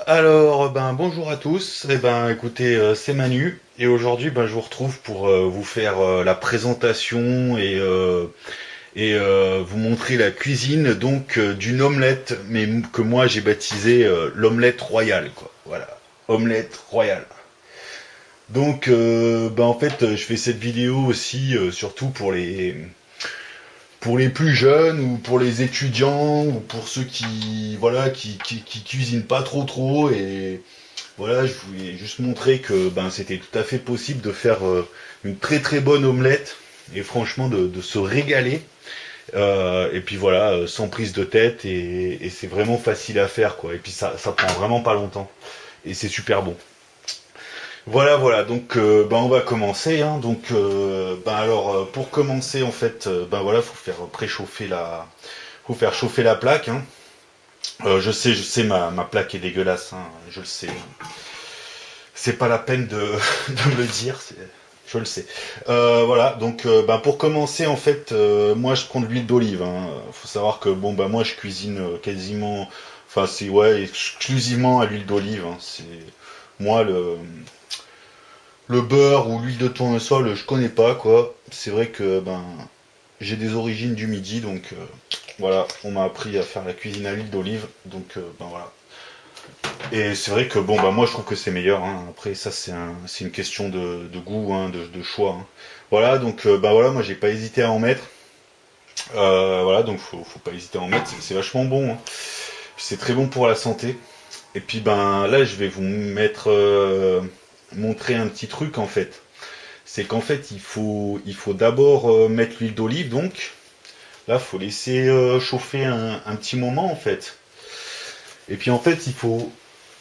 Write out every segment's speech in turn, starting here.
Alors, bonjour à tous. Écoutez, c'est Manu et aujourd'hui, je vous retrouve pour vous faire la présentation et vous montrer la cuisine d'une omelette, mais que moi j'ai baptisé l'omelette royale, quoi. Voilà, omelette royale. En fait, je fais cette vidéo aussi surtout pour les plus jeunes ou pour les étudiants ou pour ceux qui voilà qui cuisinent pas trop et voilà, je voulais juste montrer que c'était tout à fait possible de faire une très bonne omelette et franchement de se régaler. Et puis voilà, sans prise de tête et c'est vraiment facile à faire quoi. Et puis ça prend vraiment pas longtemps et c'est super bon. Voilà, on va commencer. Hein. Pour commencer en fait, faut faire préchauffer faut faire chauffer la plaque. Hein. Je sais, ma plaque est dégueulasse, hein, je le sais. C'est pas la peine de me le dire, je le sais. Pour commencer, en fait, moi je prends de l'huile d'olive. Hein. Faut savoir que moi je cuisine quasiment, enfin c'est ouais exclusivement à l'huile d'olive. Hein. C'est moi le beurre ou l'huile de tournesol, je connais pas quoi. C'est vrai que j'ai des origines du midi, voilà, on m'a appris à faire la cuisine à l'huile d'olive, voilà. Et c'est vrai que moi je trouve que c'est meilleur. Hein. Après ça c'est une question de goût, hein, de choix. Hein. Voilà, voilà, moi j'ai pas hésité à en mettre. Voilà, donc faut pas hésiter à en mettre, c'est vachement bon. Hein. C'est très bon pour la santé. Et puis là je vais vous mettre montrer un petit truc en fait. C'est qu'en fait il faut d'abord mettre l'huile d'olive, donc là faut laisser chauffer un petit moment en fait. Et puis en fait il faut,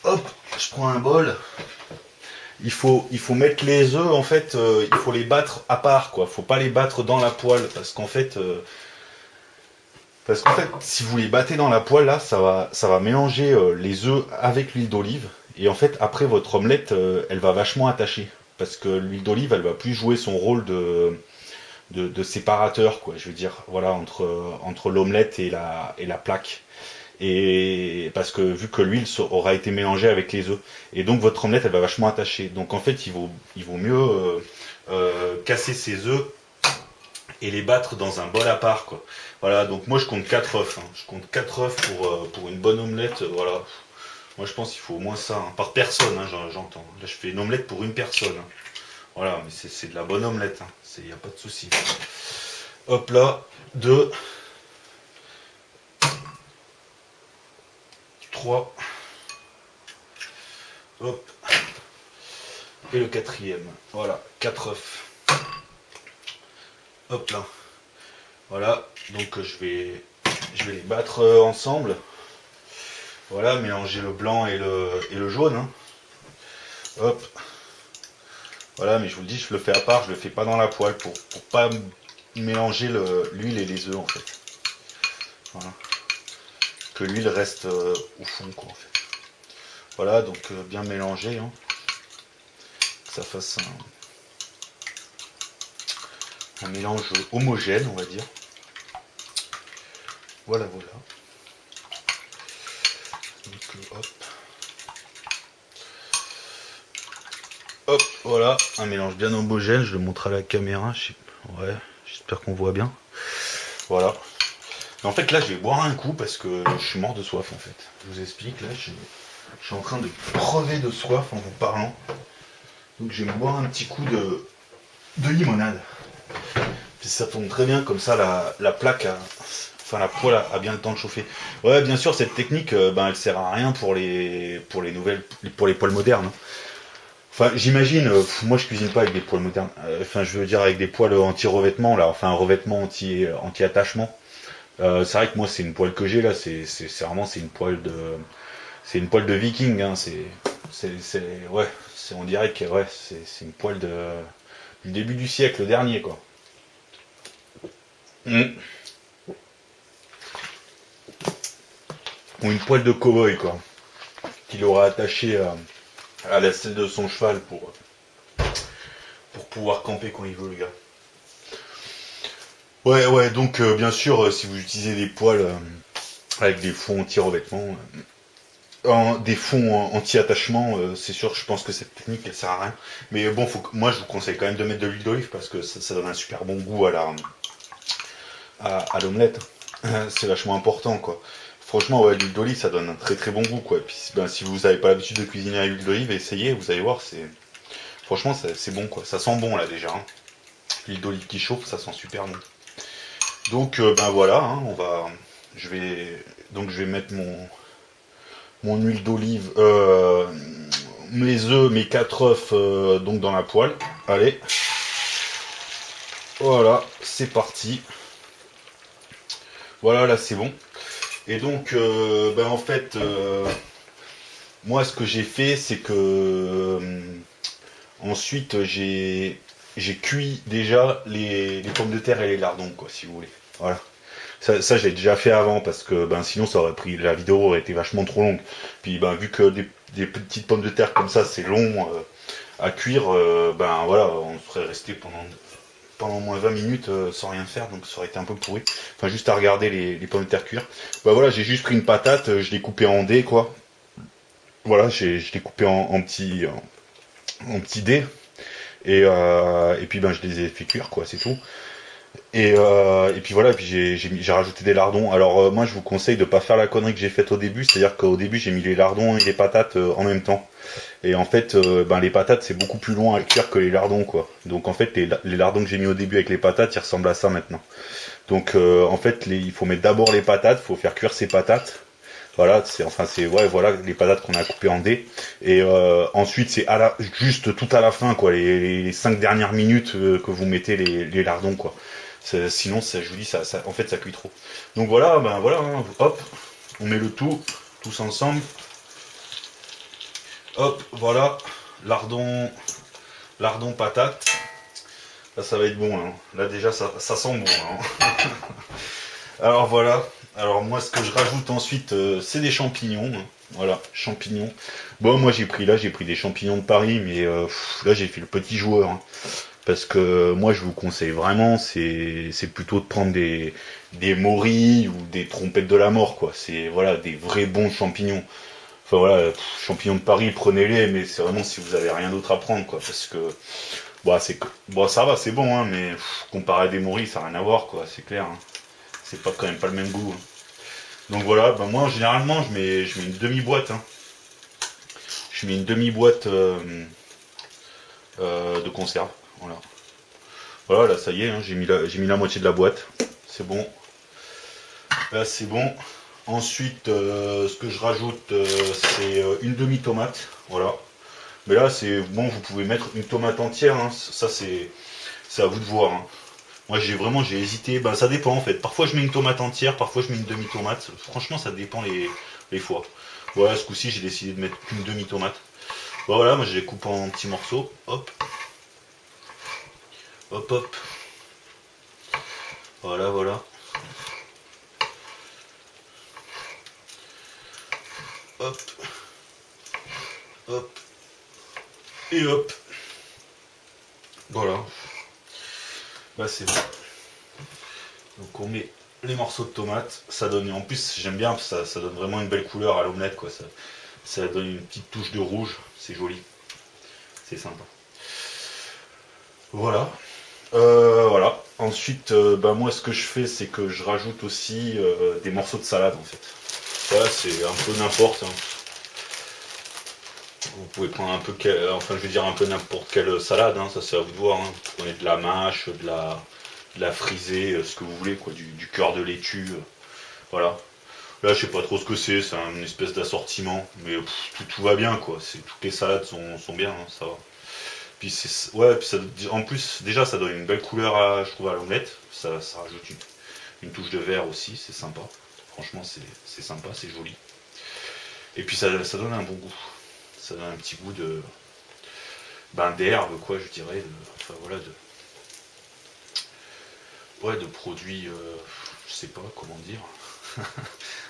hop, je prends un bol. Il faut mettre les œufs en fait, il faut les battre à part quoi. Faut pas les battre dans la poêle parce qu'en fait si vous les battez dans la poêle là, ça va mélanger les œufs avec l'huile d'olive et en fait après votre omelette elle va vachement attacher parce que l'huile d'olive elle va plus jouer son rôle de séparateur quoi. Je veux dire voilà entre l'omelette et la plaque. Et parce que vu que l'huile aura été mélangée avec les œufs et donc votre omelette elle va vachement attacher, donc en fait il vaut mieux casser ces œufs et les battre dans un bol à part quoi. Voilà, donc moi je compte 4 œufs, hein. Je compte 4 œufs pour une bonne omelette. Voilà, moi je pense qu'il faut au moins ça, hein. Par personne, hein, j'entends, là je fais une omelette pour une personne, hein. Voilà, mais c'est de la bonne omelette, hein. Il n'y a pas de souci. Hop là, 2, 3, hop, et le quatrième. Voilà, 4 œufs. Hop là. Voilà, donc je vais les battre ensemble. Voilà, mélanger le blanc et le jaune. Hein. Hop. Voilà, mais je vous le dis, je le fais à part, je le fais pas dans la poêle pour pas mélanger l'huile et les œufs en fait. Voilà. Que l'huile reste au fond quoi en fait. Voilà, donc bien mélanger. Hein. Que ça fasse un mélange homogène, on va dire. Voilà. Donc, hop. Hop, voilà, un mélange bien homogène, je le montre à la caméra, ouais, j'espère qu'on voit bien. Voilà. Et en fait là je vais boire un coup parce que je suis mort de soif en fait. Je vous explique, là je suis en train de crever de soif en vous parlant. Donc je vais me boire un petit coup de limonade. Puis ça tombe très bien, comme ça la plaque la poêle a bien le temps de chauffer. Ouais, bien sûr, cette technique, elle sert à rien pour les poêles modernes. Hein. Enfin, j'imagine, moi je cuisine pas avec des poêles modernes. Je veux dire avec des poêles anti-revêtement, là, enfin un revêtement anti-attachement. C'est vrai que moi c'est une poêle que j'ai là, c'est vraiment c'est une poêle de viking. Hein, ouais, on dirait que ouais, c'est une poêle du début du siècle dernier quoi. Mm. Ou une poêle de cow-boy quoi, qu'il aura attaché à la selle de son cheval pour pouvoir camper quand il veut le gars. Ouais, bien sûr, si vous utilisez des poêles avec des fonds anti-revêtement, Des fonds anti-attachement, c'est sûr, je pense que cette technique elle sert à rien. Mais bon, moi je vous conseille quand même de mettre de l'huile d'olive parce que ça donne un super bon goût à l'omelette. C'est vachement important quoi. Franchement, ouais, l'huile d'olive ça donne un très très bon goût quoi. Et puis ben, si vous n'avez pas l'habitude de cuisiner à l'huile d'olive, essayez, vous allez voir, franchement c'est bon quoi. Ça sent bon là déjà, hein. L'huile d'olive qui chauffe, ça sent super bon. Donc ben voilà, hein, je vais, donc je vais mettre mon huile d'olive, mes œufs, mes 4 œufs donc dans la poêle. Allez, voilà, c'est parti. Voilà, là c'est bon. Et donc, ben en fait, moi ce que j'ai fait, c'est que ensuite j'ai cuit déjà les pommes de terre et les lardons, quoi, si vous voulez. Voilà. Ça j'ai déjà fait avant parce que ben sinon ça aurait pris la vidéo aurait été vachement trop longue. Puis ben vu que des petites pommes de terre comme ça c'est long à cuire, ben voilà, on serait resté pendant moins 20 minutes sans rien faire, donc ça aurait été un peu pourri. Enfin juste à regarder les pommes de terre cuire. Ben voilà, j'ai juste pris une patate, je l'ai coupée en dés quoi. Voilà, je l'ai coupée en petits dés. Et puis ben je les ai fait cuire quoi, c'est tout. Et puis voilà, et puis j'ai rajouté des lardons. Alors moi je vous conseille de pas faire la connerie que j'ai faite au début, c'est-à-dire qu'au début j'ai mis les lardons et les patates en même temps. Et en fait, ben les patates c'est beaucoup plus long à cuire que les lardons quoi. Donc en fait les lardons que j'ai mis au début avec les patates, ils ressemblent à ça maintenant. Donc en fait il faut mettre d'abord les patates, il faut faire cuire ces patates. Voilà, c'est ouais voilà les patates qu'on a coupées en dés. Et ensuite c'est juste tout à la fin quoi, les 5 dernières minutes que vous mettez les lardons quoi. Sinon, ça, je vous dis, en fait, ça cuit trop. Donc voilà, ben voilà, hein, hop, on met le tout, tous ensemble. Hop, voilà, lardon, patate. Là, ça va être bon. Hein. Là, déjà, ça sent bon. Hein. Alors voilà. Alors moi, ce que je rajoute ensuite, c'est des champignons. Hein. Voilà, champignons. Bon, moi, j'ai pris des champignons de Paris, mais là, j'ai fait le petit joueur. Hein. Parce que moi je vous conseille vraiment, c'est plutôt de prendre des morilles ou des trompettes de la mort, quoi. C'est voilà, des vrais bons champignons. Enfin voilà, champignons de Paris, prenez-les, mais c'est vraiment si vous avez rien d'autre à prendre, quoi. Parce que bon, ça va, c'est bon, hein, mais comparé à des morilles, ça n'a rien à voir, quoi. C'est clair. Hein. C'est pas quand même pas le même goût. Hein. Donc voilà, ben moi généralement je mets une demi-boîte. Hein. Je mets une demi-boîte de conserve. Voilà. Voilà, là ça y est, hein, j'ai mis la moitié de la boîte. C'est bon. Là c'est bon. Ensuite, ce que je rajoute, c'est une demi-tomate. Voilà. Mais là c'est bon, vous pouvez mettre une tomate entière. Hein. Ça c'est à vous de voir. Hein. Moi j'ai hésité. Ben ça dépend en fait. Parfois je mets une tomate entière, parfois je mets une demi-tomate. Franchement ça dépend les fois. Voilà, ce coup-ci j'ai décidé de mettre une demi-tomate. Ben, voilà, moi je les coupe en petits morceaux. Hop. Hop hop. Voilà, voilà. Hop, hop, et hop. Voilà. Là c'est bon. Donc on met les morceaux de tomates. Ça donne, en plus j'aime bien, ça donne vraiment une belle couleur à l'omelette quoi. Ça donne une petite touche de rouge. C'est joli. C'est sympa. Voilà. Voilà. Ensuite, ben moi ce que je fais c'est que je rajoute aussi des morceaux de salade en fait. Voilà, c'est un peu n'importe. Hein. Vous pouvez prendre un peu, enfin je veux dire un peu n'importe quelle salade, hein, ça c'est à vous de voir. Hein. Vous prenez de la mâche, de la frisée, ce que vous voulez, quoi, du cœur de laitue. Voilà. Là je sais pas trop ce que c'est une espèce d'assortiment, mais tout va bien quoi. Toutes les salades sont bien, hein, ça va. Puis ouais, puis en plus déjà ça donne une belle couleur je trouve à l'omelette. Ça rajoute une touche de vert aussi, c'est sympa. Franchement c'est sympa, c'est joli. Et puis ça donne un bon goût. Ça donne un petit goût d'herbe quoi je dirais, enfin voilà de produits je sais pas comment dire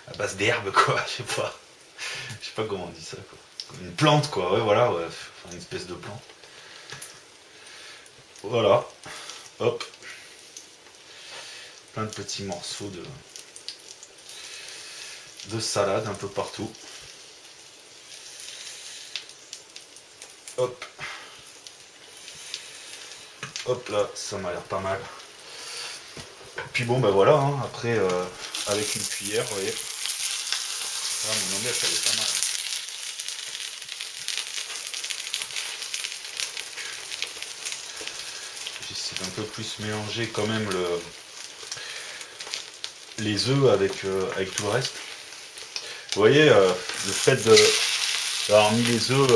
à base d'herbe quoi, je sais pas comment on dit ça quoi. Une plante quoi, ouais voilà, ouais. Enfin, une espèce de plante. Voilà, hop, plein de petits morceaux de salade un peu partout. Hop. Hop là, ça m'a l'air pas mal. Puis bon, ben voilà, hein, après, avec une cuillère, vous voyez. Ah, mon omelette, elle est pas mal. J'essaie d'un peu plus mélanger quand même les œufs avec tout le reste. Vous voyez, le fait d'avoir mis les œufs,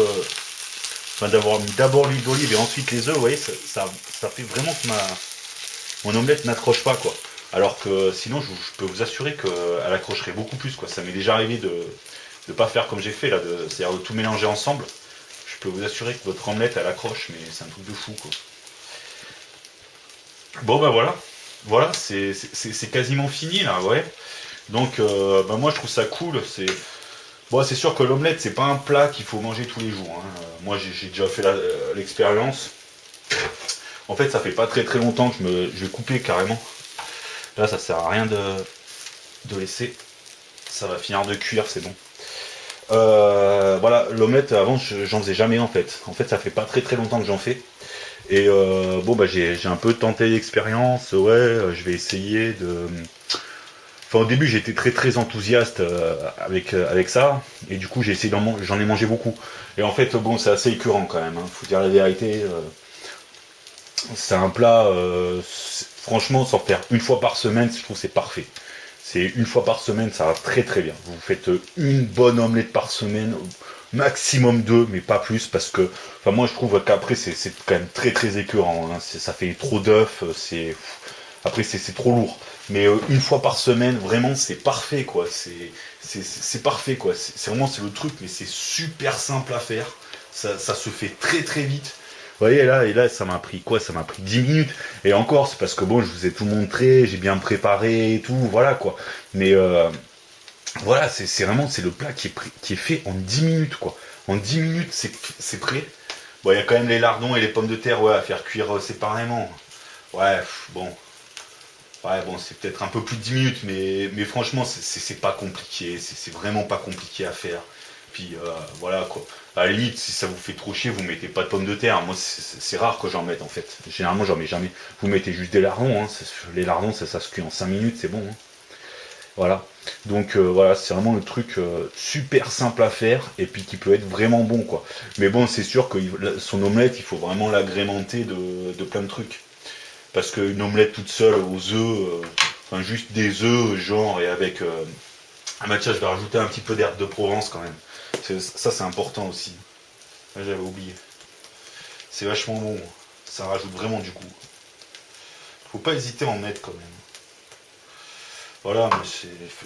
enfin d'avoir mis d'abord l'huile d'olive et ensuite les œufs, vous voyez, ça fait vraiment que mon omelette n'accroche pas, quoi. Alors que sinon, je peux vous assurer qu'elle accrocherait beaucoup plus, quoi. Ça m'est déjà arrivé de ne pas faire comme j'ai fait, là, c'est-à-dire de tout mélanger ensemble. Je peux vous assurer que votre omelette, elle accroche, mais c'est un truc de fou, quoi. Bon, bah voilà. Voilà, c'est quasiment fini, là, ouais. Donc, bah moi, je trouve ça cool. Bon, c'est sûr que l'omelette, c'est pas un plat qu'il faut manger tous les jours, hein. Moi, j'ai déjà fait l'expérience. En fait, ça fait pas très très longtemps que je vais couper carrément. Là, ça sert à rien de laisser. Ça va finir de cuire, c'est bon. Voilà, l'omelette, avant, j'en faisais jamais en fait. En fait, ça fait pas très très longtemps que j'en fais. Et bon, bah j'ai un peu tenté l'expérience. Ouais, je vais essayer de. Enfin, au début, j'étais très très enthousiaste avec ça. Et du coup, j'ai essayé j'en ai mangé beaucoup. Et en fait, bon, c'est assez écœurant quand même, hein. Faut dire la vérité. C'est un plat, franchement, s'en faire une fois par semaine, je trouve que c'est parfait. C'est une fois par semaine, ça va très très bien. Vous faites une bonne omelette par semaine, maximum deux, mais pas plus, parce que, enfin moi je trouve qu'après c'est quand même très très écœurant, hein. Ça fait trop d'œufs, après c'est trop lourd. Mais une fois par semaine, vraiment c'est parfait, quoi. C'est parfait, quoi. C'est vraiment c'est le truc, mais c'est super simple à faire. Ça se fait très très vite. Vous voyez là, et là ça m'a pris quoi? Ça m'a pris 10 minutes. Et encore, c'est parce que bon, je vous ai tout montré, j'ai bien préparé et tout, voilà quoi. Mais voilà, c'est vraiment c'est le plat qui est fait en 10 minutes, quoi. En 10 minutes, c'est prêt. Bon, il y a quand même les lardons et les pommes de terre, ouais, à faire cuire séparément. Ouais, bon. Ouais, bon, c'est peut-être un peu plus de 10 minutes, mais franchement, c'est pas compliqué. C'est vraiment pas compliqué à faire. Puis voilà quoi. À la limite, si ça vous fait trop chier, vous mettez pas de pommes de terre. Moi, c'est rare que j'en mette en fait. Généralement, j'en mets jamais. Vous mettez juste des lardons, hein. Les lardons, ça se cuit en 5 minutes, c'est bon, hein. Voilà. Donc voilà, c'est vraiment le truc super simple à faire et puis qui peut être vraiment bon, quoi. Mais bon, c'est sûr que son omelette, il faut vraiment l'agrémenter de plein de trucs. Parce qu'une omelette toute seule aux œufs, enfin juste des œufs, genre, et avec. Ah bah tiens, je vais rajouter un petit peu d'herbe de Provence quand même. Ça, c'est important aussi. Ah, j'avais oublié. C'est vachement bon. Ça rajoute vraiment du goût. Faut pas hésiter à en mettre quand même. Voilà,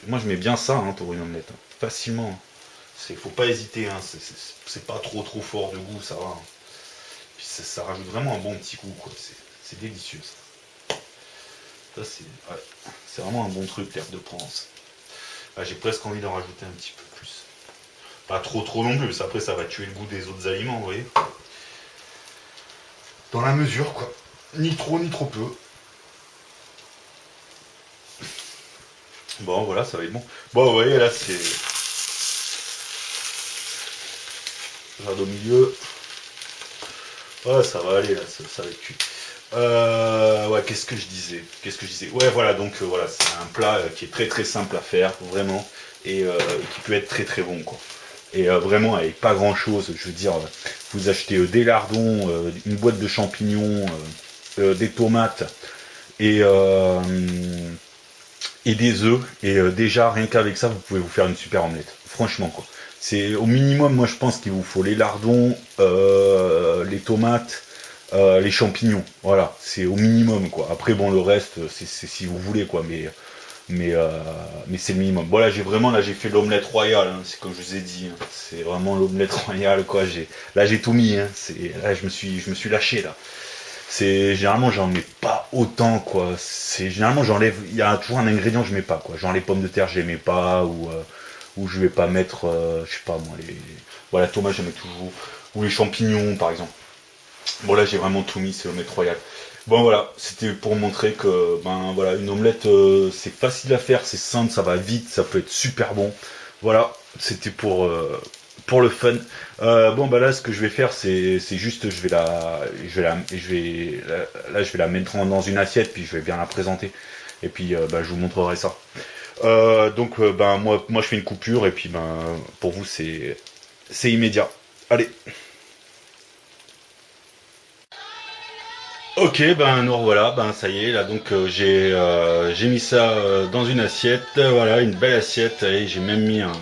moi je mets bien ça, hein, pour une omelette, hein. Facilement. Faut pas hésiter, hein. C'est pas trop trop fort de goût, ça va, hein. Puis ça rajoute vraiment un bon petit goût, quoi. C'est délicieux ça. Ça c'est vraiment un bon truc, l'herbe de Provence. Ah, j'ai presque envie d'en rajouter un petit peu plus. Pas trop trop non plus, parce qu'après ça va tuer le goût des autres aliments, vous voyez. Dans la mesure, quoi. Ni trop ni trop peu. Bon, voilà, ça va être bon. Bon, vous voyez, là, c'est... Je regarde au milieu. Ouais, ça va aller, là, ça va être cuit. Ouais, qu'est-ce que je disais? Ouais, voilà, donc voilà, c'est un plat qui est très très simple à faire, vraiment, et qui peut être très très bon, quoi. Et vraiment avec pas grand chose, je veux dire, vous achetez des lardons, une boîte de champignons, des tomates et des œufs, et déjà rien qu'avec ça vous pouvez vous faire une super omelette, franchement, quoi. C'est au minimum, moi je pense qu'il vous faut les lardons, les tomates, les champignons, voilà, c'est au minimum, quoi. Après bon, le reste c'est si vous voulez, quoi, mais c'est le minimum. Bon là j'ai fait l'omelette royale, hein, c'est comme je vous ai dit, hein, c'est vraiment l'omelette royale, quoi. J'ai tout mis, hein, là je me suis lâché là. C'est généralement j'en mets pas autant, quoi. C'est généralement j'enlève, il y a toujours un ingrédient que je mets pas, quoi. Genre les pommes de terre je les mets pas, ou je vais pas mettre, je sais pas moi, voilà, tomates je les mets toujours, ou les champignons par exemple. Bon là j'ai vraiment tout mis, c'est l'omelette royale. Bon voilà, c'était pour montrer que ben voilà, une omelette c'est facile à faire, c'est simple, ça va vite, ça peut être super bon. Voilà, c'était pour le fun. Bon bah là ce que je vais faire c'est juste je vais la mettre dans une assiette puis je vais bien la présenter et puis bah, je vous montrerai ça. Donc ben moi je fais une coupure et puis ben pour vous c'est immédiat. Allez. Ok, ben nous revoilà, ben ça y est, là donc j'ai mis ça dans une assiette, voilà, une belle assiette, et j'ai même mis un,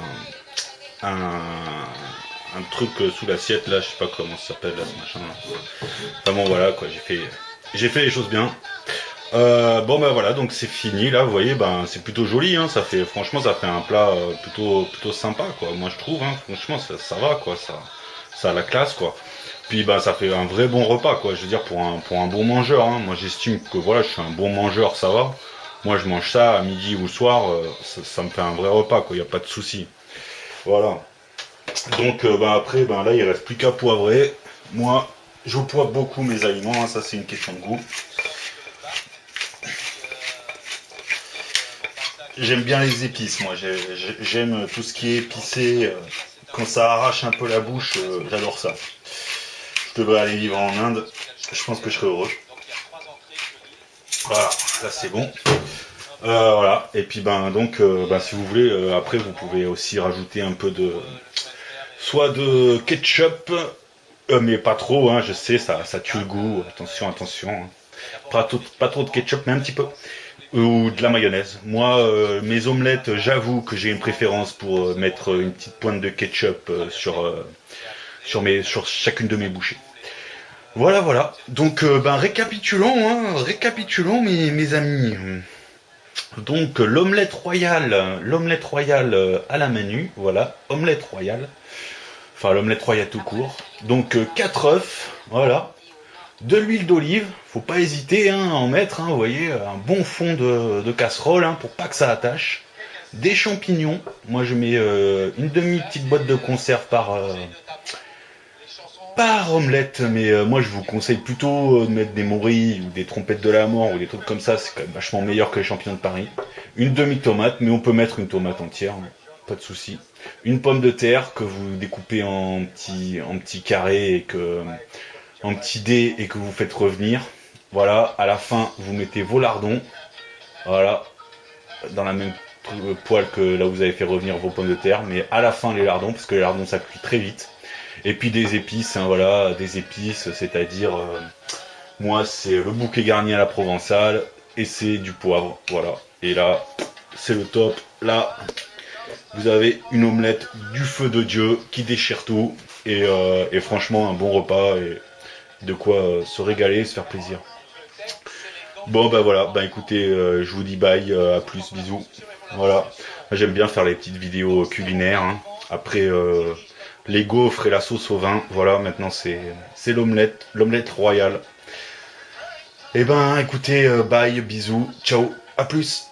un truc sous l'assiette, là, je sais pas comment ça s'appelle, là, ce machin, là. Enfin bon, voilà, quoi, j'ai fait les choses bien. Bon ben voilà, donc c'est fini, là, vous voyez, ben c'est plutôt joli, hein, franchement, ça fait un plat plutôt sympa, quoi, moi je trouve, hein, franchement, ça va, quoi, ça a la classe, quoi. Puis bah ça fait un vrai bon repas quoi, je veux dire pour un bon mangeur, hein. Moi j'estime que voilà, je suis un bon mangeur, ça va. Moi je mange ça à midi ou le soir, ça me fait un vrai repas quoi, y a pas de souci. Voilà. Donc bah après ben là il reste plus qu'à poivrer. Moi je poivre beaucoup mes aliments, hein, ça c'est une question de goût. J'aime bien les épices, moi j'aime tout ce qui est épicé, quand ça arrache un peu la bouche, j'adore ça. Je devrais aller vivre en Inde, je pense que je serais heureux. Voilà, là c'est bon. Voilà, et puis ben donc ben, si vous voulez, après vous pouvez aussi rajouter un peu soit de ketchup, mais pas trop, hein, je sais, ça tue le goût, attention, hein. Pas trop de ketchup, mais un petit peu. Ou de la mayonnaise. Moi, mes omelettes, j'avoue que j'ai une préférence pour mettre une petite pointe de ketchup sur chacune de mes bouchées. Voilà. Donc, ben récapitulons mes amis. Donc, l'omelette royale à la menu, voilà, omelette royale. Enfin, l'omelette royale tout court. Donc, 4 œufs, voilà. De l'huile d'olive, faut pas hésiter hein, à en mettre, hein, vous voyez, un bon fond de casserole hein, pour pas que ça attache. Des champignons, moi je mets une demi-petite boîte de conserve par omelette, mais moi je vous conseille plutôt de mettre des morilles ou des trompettes de la mort ou des trucs comme ça, c'est quand même vachement meilleur que les champignons de Paris. Une demi-tomate, mais on peut mettre une tomate entière, hein, pas de souci. Une pomme de terre que vous découpez en petits carrés et que en petit dé et que vous faites revenir. Voilà, à la fin, vous mettez vos lardons. Voilà, dans la même poêle que là où vous avez fait revenir vos pommes de terre, mais à la fin les lardons, parce que les lardons ça cuit très vite. Et puis des épices, hein, voilà, des épices, c'est-à-dire, moi c'est le bouquet garni à la provençale et c'est du poivre, voilà. Et là, c'est le top. Là, vous avez une omelette du feu de Dieu qui déchire tout et franchement un bon repas et de quoi se régaler, se faire plaisir. Bon bah voilà, bah écoutez, je vous dis bye, à plus, bisous. Voilà, j'aime bien faire les petites vidéos culinaires. Hein. Après les gaufres et la sauce au vin, voilà, maintenant c'est l'omelette royale. Et ben écoutez, bye, bisous, ciao, à plus.